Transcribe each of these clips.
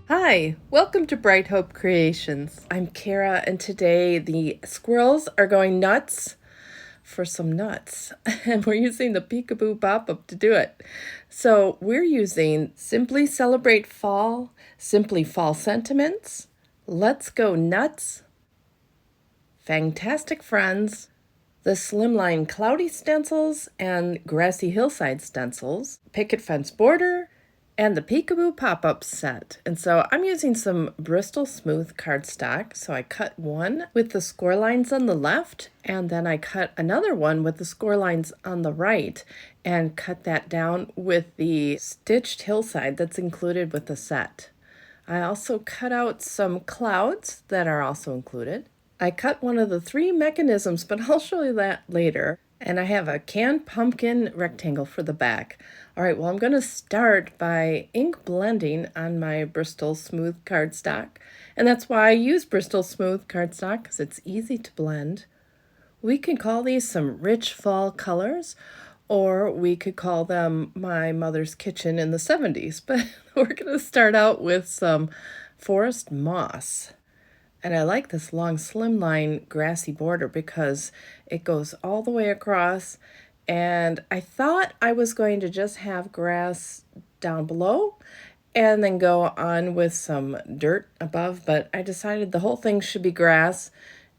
Hi, welcome to Bright Hope Creations. I'm Kara, and today the squirrels are going nuts for some nuts, and we're using the Peekaboo pop-up to do it. So we're using Simply Celebrate Fall, Simply Fall Sentiments, Let's Go Nuts, Fantastic Friends, the Slimline Cloudy Stencils and Grassy Hillside Stencils, Picket Fence Border, and the Peekaboo pop-up set. And so I'm using some Bristol Smooth cardstock. So I cut one with the score lines on the left, and then I cut another one with the score lines on the right, and cut that down with the stitched hillside that's included with the set. I also cut out some clouds that are also included. I cut one of the three mechanisms, but I'll show you that later. And I have a canned pumpkin rectangle for the back. All right, well, I'm going to start by ink blending on my Bristol Smooth cardstock. And that's why I use Bristol Smooth cardstock, because it's easy to blend. We can call these some rich fall colors, or we could call them my mother's kitchen in the 70s. But we're going to start out with some forest moss. And I like this long slimline grassy border because it goes all the way across. And I thought I was going to just have grass down below and then go on with some dirt above, but I decided the whole thing should be grass.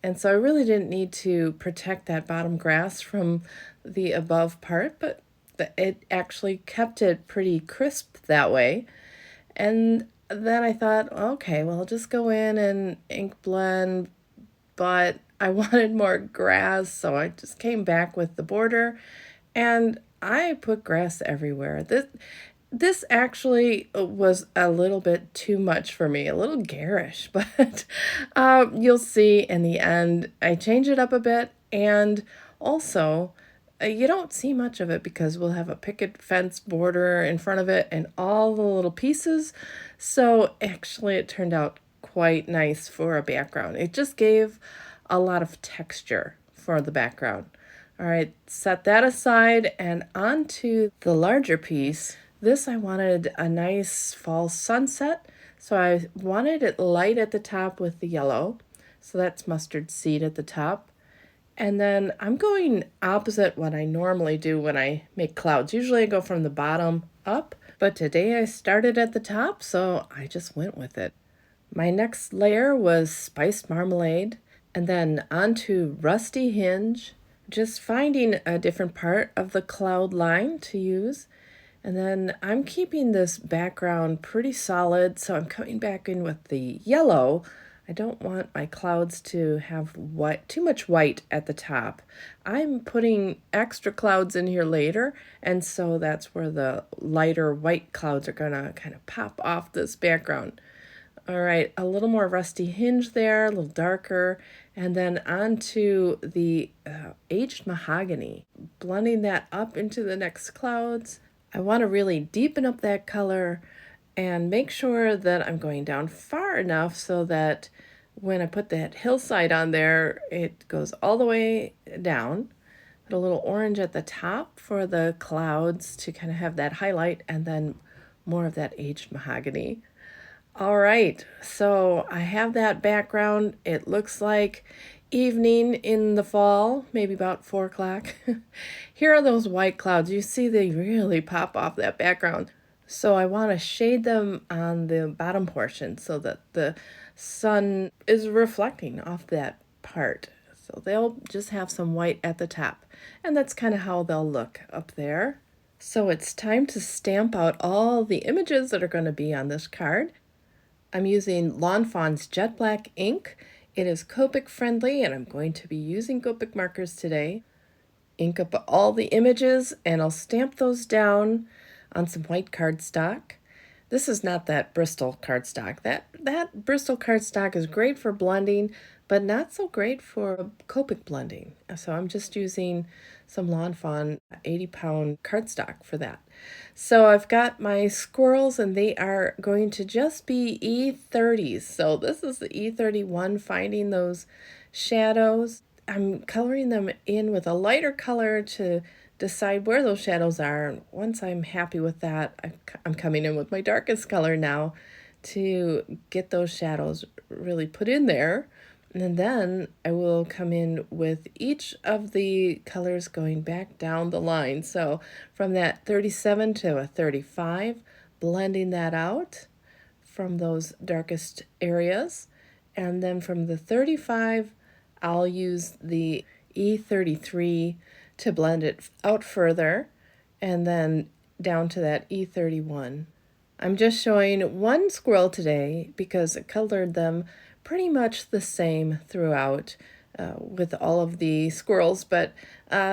And so I really didn't need to protect that bottom grass from the above part, but it actually kept it pretty crisp that way. And then I thought, okay, well, I'll just go in and ink blend, but I wanted more grass, so I just came back with the border, and I put grass everywhere. This actually was a little bit too much for me, a little garish, but you'll see in the end, I change it up a bit, and also you don't see much of it because we'll have a picket fence border in front of it and all the little pieces. So actually it turned out quite nice for a background. It just gave a lot of texture for the background. All right, set that aside and onto the larger piece. This I wanted a nice fall sunset. So I wanted it light at the top with the yellow. So that's mustard seed at the top. And then I'm going opposite what I normally do when I make clouds. Usually I go from the bottom up, but today I started at the top, so I just went with it. My next layer was spiced marmalade, and then onto rusty hinge, just finding a different part of the cloud line to use. And then I'm keeping this background pretty solid, so I'm coming back in with the yellow. I don't want my clouds to have too much white at the top. I'm putting extra clouds in here later, and so that's where the lighter white clouds are gonna kind of pop off this background. All right, a little more rusty hinge there, a little darker, and then onto the aged mahogany, blending that up into the next clouds. I want to really deepen up that color and make sure that I'm going down far enough so that when I put that hillside on there, it goes all the way down. Put a little orange at the top for the clouds to kind of have that highlight, and then more of that aged mahogany. All right, so I have that background. It looks like evening in the fall, maybe about 4 o'clock. Here are those white clouds. You see they really pop off that background. So I want to shade them on the bottom portion so that the sun is reflecting off that part. So they'll just have some white at the top. And that's kind of how they'll look up there. So it's time to stamp out all the images that are going to be on this card. I'm using Lawn Fawn's Jet Black ink. It is Copic friendly, and I'm going to be using Copic markers today. Ink up all the images, and I'll stamp those down on some white cardstock. This is not that Bristol cardstock. That Bristol cardstock is great for blending, but not so great for Copic blending. So I'm just using some Lawn Fawn 80-pound cardstock for that. So I've got my squirrels, and they are going to just be E30s. So this is the E31, finding those shadows. I'm coloring them in with a lighter color to decide where those shadows are. Once I'm happy with that, I'm coming in with my darkest color now to get those shadows really put in there. And then I will come in with each of the colors going back down the line. So from that 37 to a 35, blending that out from those darkest areas. And then from the 35, I'll use the E33 to blend it out further, and then down to that E31. I'm just showing one squirrel today because I colored them pretty much the same throughout with all of the squirrels, but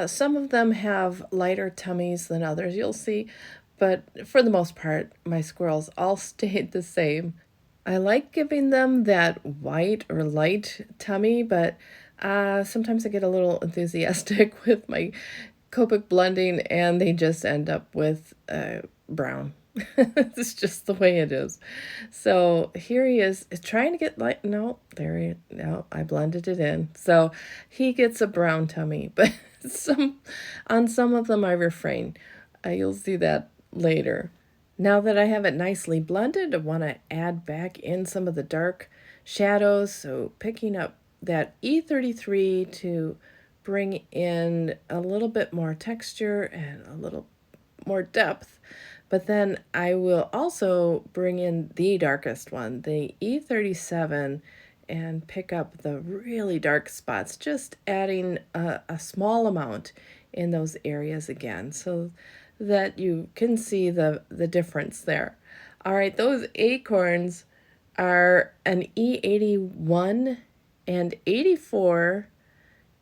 some of them have lighter tummies than others, you'll see. But for the most part, my squirrels all stayed the same. I like giving them that white or light tummy, but sometimes I get a little enthusiastic with my Copic blending and they just end up with brown. It's just the way it is. So here he is trying to get light. No, there he, no, I blended it in. So he gets a brown tummy, but on some of them I refrain. You'll see that later. Now that I have it nicely blended, I want to add back in some of the dark shadows. So picking up that E33 to bring in a little bit more texture and a little more depth. But then I will also bring in the darkest one, the E37, and pick up the really dark spots, just adding a small amount in those areas again so that you can see the difference there. All right, those acorns are an E81 and 84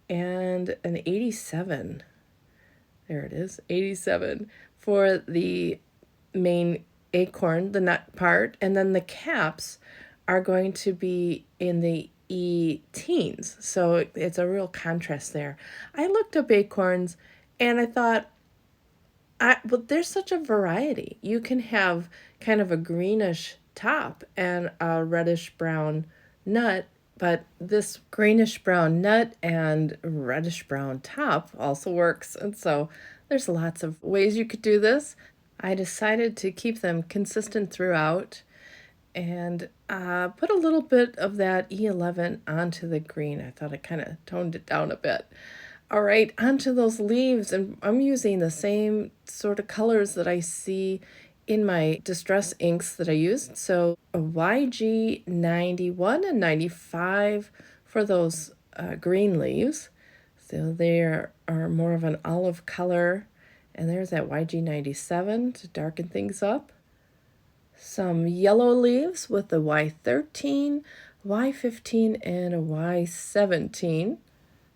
and an 87. There it is, 87 for the main acorn, the nut part, and then the caps are going to be in the E-teens. So it's a real contrast there. I looked up acorns and I thought, well, there's such a variety. You can have kind of a greenish top and a reddish brown nut, but this greenish brown nut and reddish brown top also works. And so there's lots of ways you could do this. I decided to keep them consistent throughout and put a little bit of that E11 onto the green. I thought I kind of toned it down a bit. All right, onto those leaves, and I'm using the same sort of colors that I see in my distress inks that I used. So a YG91 and 95 for those green leaves. So they are more of an olive color. And there's that YG97 to darken things up. Some yellow leaves with the Y13, Y15, and a Y17.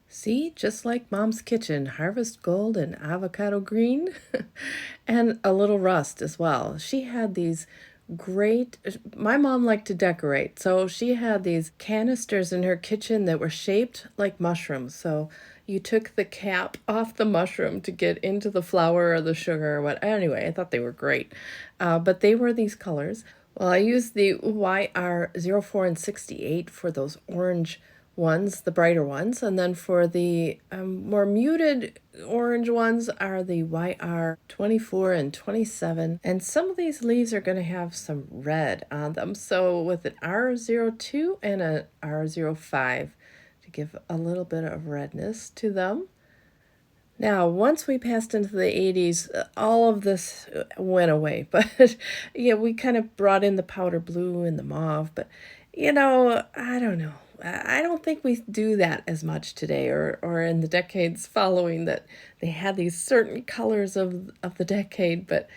See, just like Mom's Kitchen, harvest gold and avocado green. And a little rust as well. She had these great, my mom liked to decorate, so she had these canisters in her kitchen that were shaped like mushrooms. So you took the cap off the mushroom to get into the flour or the sugar or what. Anyway, I thought they were great. But they were these colors. Well, I used the YR04 and 68 for those orange ones, the brighter ones. And then for the more muted orange ones are the YR24 and 27. And some of these leaves are going to have some red on them. So with an R02 and an R05 to give a little bit of redness to them. Now, once we passed into the 80s, all of this went away. But yeah, we kind of brought in the powder blue and the mauve. But, I don't know. I don't think we do that as much today or in the decades following that they had these certain colors of the decade. But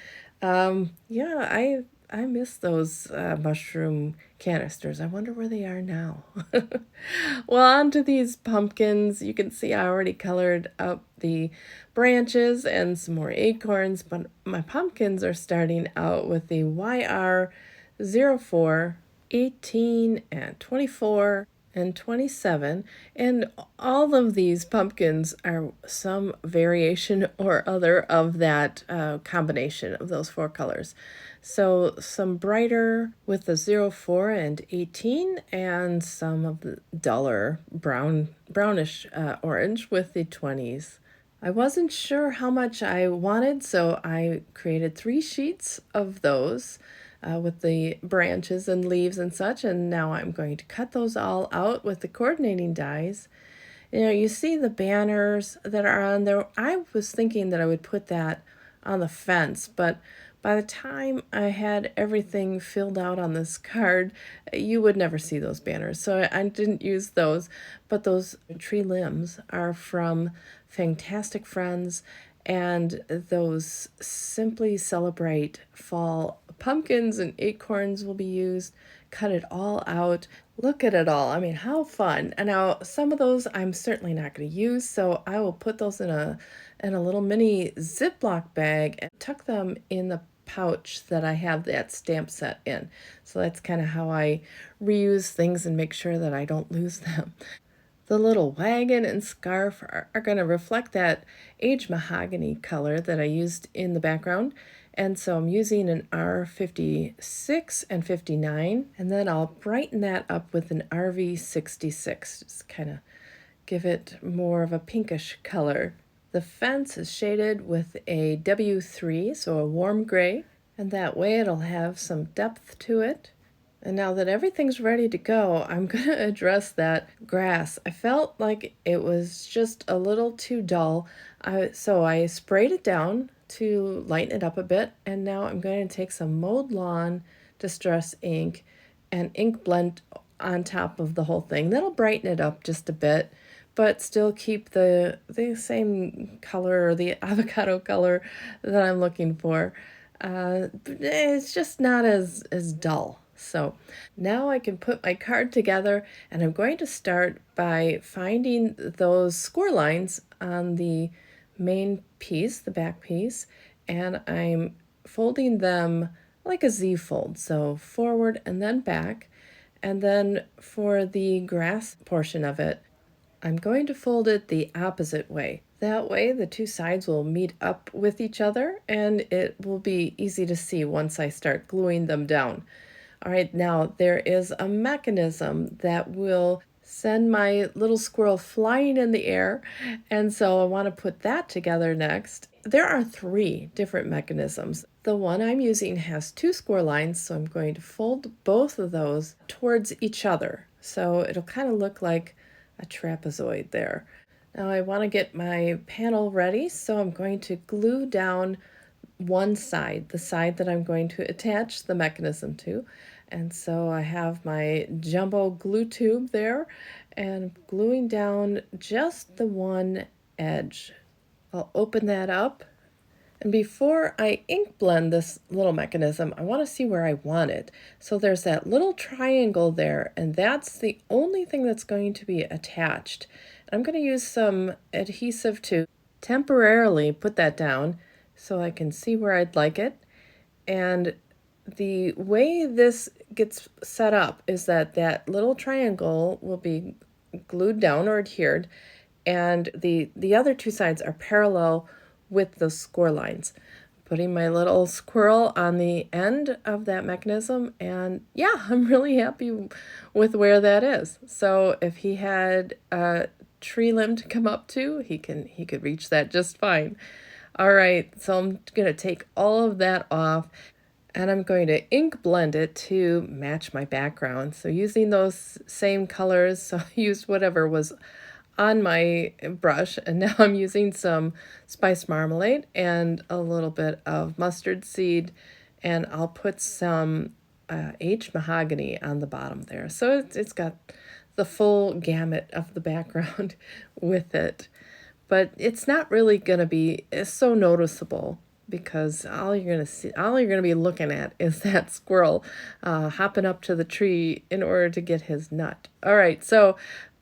yeah, I miss those mushroom canisters. I wonder where they are now. Well, onto these pumpkins. You can see I already colored up the branches and some more acorns, but my pumpkins are starting out with the YR04, 18, and 24, and 27, and all of these pumpkins are some variation or other of that combination of those four colors. So some brighter with the 04 and 18, and some of the duller brownish orange with the 20s. I wasn't sure how much I wanted, so I created 3 sheets of those. with the branches and leaves and such. And now I'm going to cut those all out with the coordinating dies. You know, you see the banners that are on there. I was thinking that I would put that on the fence, but by the time I had everything filled out on this card, you would never see those banners. So I didn't use those, but those tree limbs are from Fantastic Friends, and those Simply Celebrate Fall pumpkins and acorns will be used. Cut it all out. Look at it all. I mean, how fun. And now some of those I'm certainly not going to use, so I will put those in a little mini Ziploc bag and tuck them in the pouch that I have that stamp set in. So that's kind of how I reuse things and make sure that I don't lose them. The little wagon and scarf are going to reflect that aged mahogany color that I used in the background. And so I'm using an R56 and 59, and then I'll brighten that up with an RV66, just kind of give it more of a pinkish color. The fence is shaded with a W3, so a warm gray, and that way it'll have some depth to it. And now that everything's ready to go, I'm going to address that grass. I felt like it was just a little too dull, so I sprayed it down to lighten it up a bit, and now I'm going to take some Mowed Lawn Distress ink and ink blend on top of the whole thing. That'll brighten it up just a bit, but still keep the same color, or the avocado color that I'm looking for. It's just not as dull. So now I can put my card together, and I'm going to start by finding those score lines on the main piece, the back piece, and I'm folding them like a Z fold, so forward and then back. And then for the grass portion of it, I'm going to fold it the opposite way. That way the two sides will meet up with each other, and it will be easy to see once I start gluing them down. All right, now there is a mechanism that will send my little squirrel flying in the air, and so I want to put that together next. There are 3 different mechanisms. The one I'm using has 2 score lines, so I'm going to fold both of those towards each other. So it'll kind of look like a trapezoid there. Now I want to get my panel ready, so I'm going to glue down one side, the side that I'm going to attach the mechanism to. And so I have my jumbo glue tube there, and gluing down just the one edge. I'll open that up, and before I ink blend this little mechanism, I want to see where I want it. So there's that little triangle there, and that's the only thing that's going to be attached. I'm going to use some adhesive to temporarily put that down so I can see where I'd like it. And the way this gets set up is that that little triangle will be glued down or adhered, and the other 2 sides are parallel with the score lines. Putting my little squirrel on the end of that mechanism, and yeah, I'm really happy with where that is. So if he had a tree limb to come up to, he could reach that just fine. All right, so I'm going to take all of that off, and I'm going to ink blend it to match my background. So using those same colors, so I used whatever was on my brush, and now I'm using some spice marmalade and a little bit of mustard seed, and I'll put some aged mahogany on the bottom there. So it's got the full gamut of the background with it. But it's not really going to be so noticeable, because all you're going to be looking at is that squirrel hopping up to the tree in order to get his nut. All right, so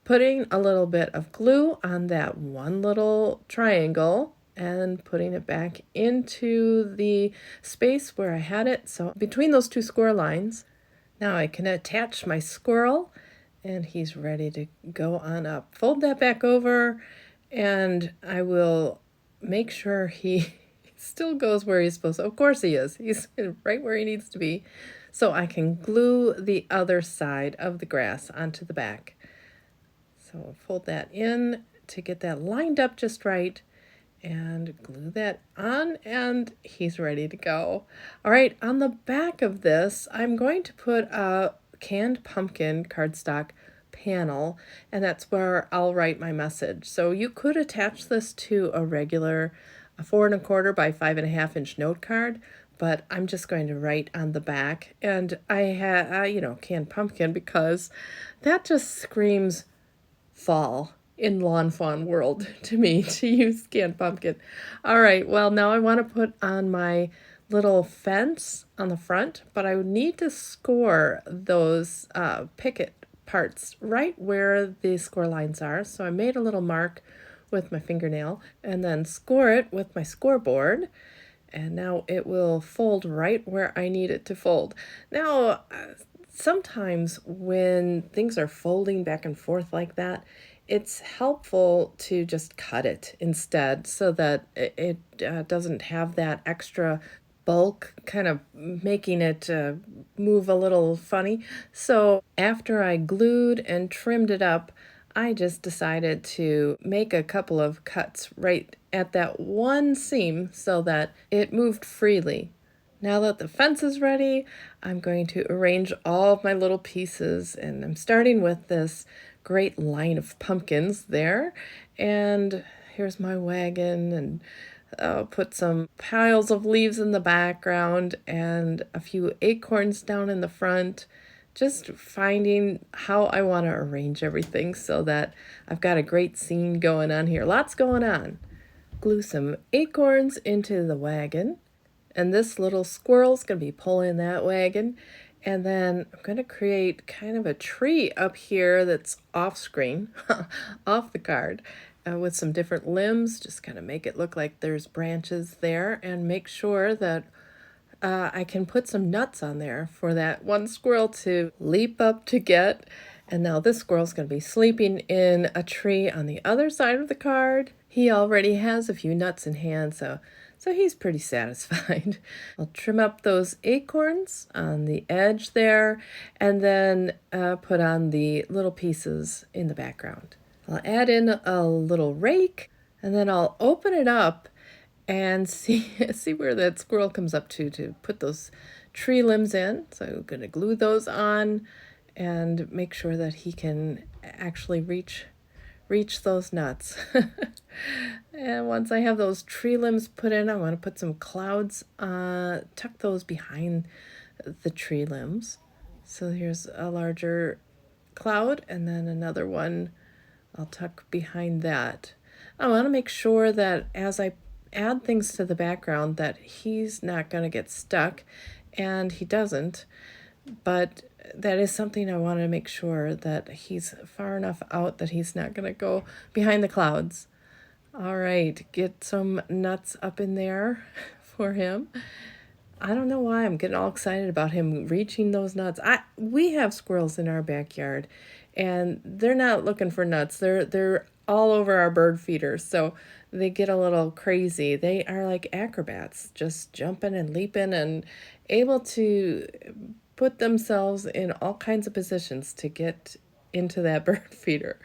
putting a little bit of glue on that one little triangle and putting it back into the space where I had it. So between those 2 score lines, now I can attach my squirrel, and he's ready to go on up. Fold that back over, and I will make sure he still goes where he's supposed to. Of course he is. He's right where he needs to be. So I can glue the other side of the grass onto the back. So I'll fold that in to get that lined up just right. and glue that on, and he's ready to go. All right, on the back of this, I'm going to put a canned pumpkin cardstock panel, and that's where I'll write my message. So you could attach this to a regular 4¼ by 5½ inch note card, but I'm just going to write on the back. And I had, canned pumpkin, because that just screams fall in Lawn Fawn world to me, to use canned pumpkin. All right, well, now I want to put on my little fence on the front, but I would need to score those picket parts right where the score lines are. So I made a little mark with my fingernail and then score it with my scoreboard. And now it will fold right where I need it to fold. Now, sometimes when things are folding back and forth like that, it's helpful to just cut it instead, so that it doesn't have that extra bulk kind of making it move a little funny. So after I glued and trimmed it up, I just decided to make a couple of cuts right at that one seam so that it moved freely. Now that the fence is ready, I'm going to arrange all of my little pieces, and I'm starting with this great line of pumpkins there. And here's my wagon, and I'll put some piles of leaves in the background and a few acorns down in the front. Just finding how I want to arrange everything so that I've got a great scene going on here. Lots going on. Glue some acorns into the wagon, and this little squirrel's going to be pulling that wagon. And then I'm going to create kind of a tree up here that's off screen, off the card, with some different limbs. Just kind of make it look like there's branches there, and make sure that I can put some nuts on there for that one squirrel to leap up to get. And now this squirrel's going to be sleeping in a tree on the other side of the card. He already has a few nuts in hand, so he's pretty satisfied. I'll trim up those acorns on the edge there, and then put on the little pieces in the background. I'll add in a little rake, and then I'll open it up and see where that squirrel comes up to put those tree limbs in. So I'm going to glue those on and make sure that he can actually reach those nuts. And once I have those tree limbs put in, I want to put some clouds, tuck those behind the tree limbs. So here's a larger cloud, and then another one I'll tuck behind that. I want to make sure that as I add things to the background that he's not going to get stuck, and he doesn't, but that is something I want to make sure that he's far enough out that he's not going to go behind the clouds. All right, get some nuts up in there for him. I don't know why I'm getting all excited about him reaching those nuts. We have squirrels in our backyard, and they're not looking for nuts. They're all over our bird feeders, so they get a little crazy. They are like acrobats, just jumping and leaping and able to put themselves in all kinds of positions to get into that bird feeder.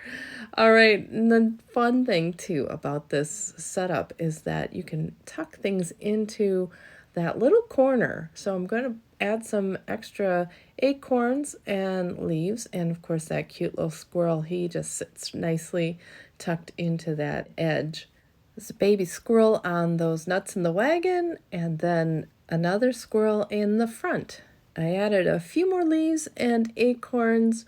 All right, and the fun thing too about this setup is that you can tuck things into that little corner. So I'm going to add some extra acorns and leaves, and of course that cute little squirrel, he just sits nicely tucked into that edge. There's a baby squirrel on those nuts in the wagon, and then another squirrel in the front. I added a few more leaves and acorns,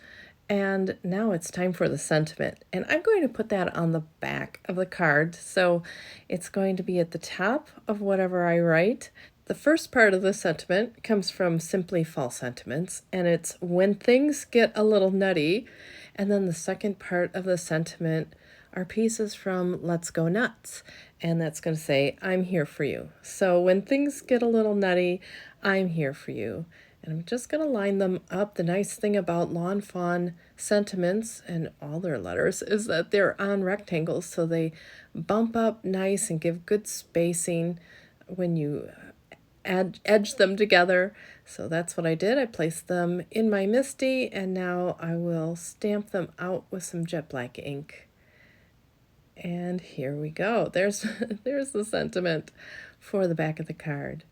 and now it's time for the sentiment. And I'm going to put that on the back of the card, so it's going to be at the top of whatever I write. The first part of the sentiment comes from Simply Fall Sentiments, and it's when things get a little nutty. And then the second part of the sentiment are pieces from Let's Go Nuts, and that's going to say, I'm here for you. So when things get a little nutty, I'm here for you. And I'm just going to line them up. The nice thing about Lawn Fawn sentiments and all their letters is that they're on rectangles, so they bump up nice and give good spacing when you edge them together. So that's what I did. I placed them in my MISTI, and now I will stamp them out with some jet black ink. And here we go. There's there's the sentiment for the back of the card.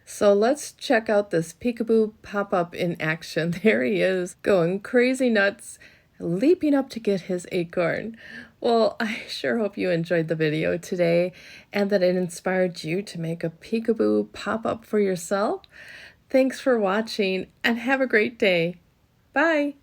So let's check out this Peekaboo pop-up in action. There he is, going crazy nuts, leaping up to get his acorn. Well, I sure hope you enjoyed the video today and that it inspired you to make a Peekaboo pop-up for yourself. Thanks for watching and have a great day. Bye.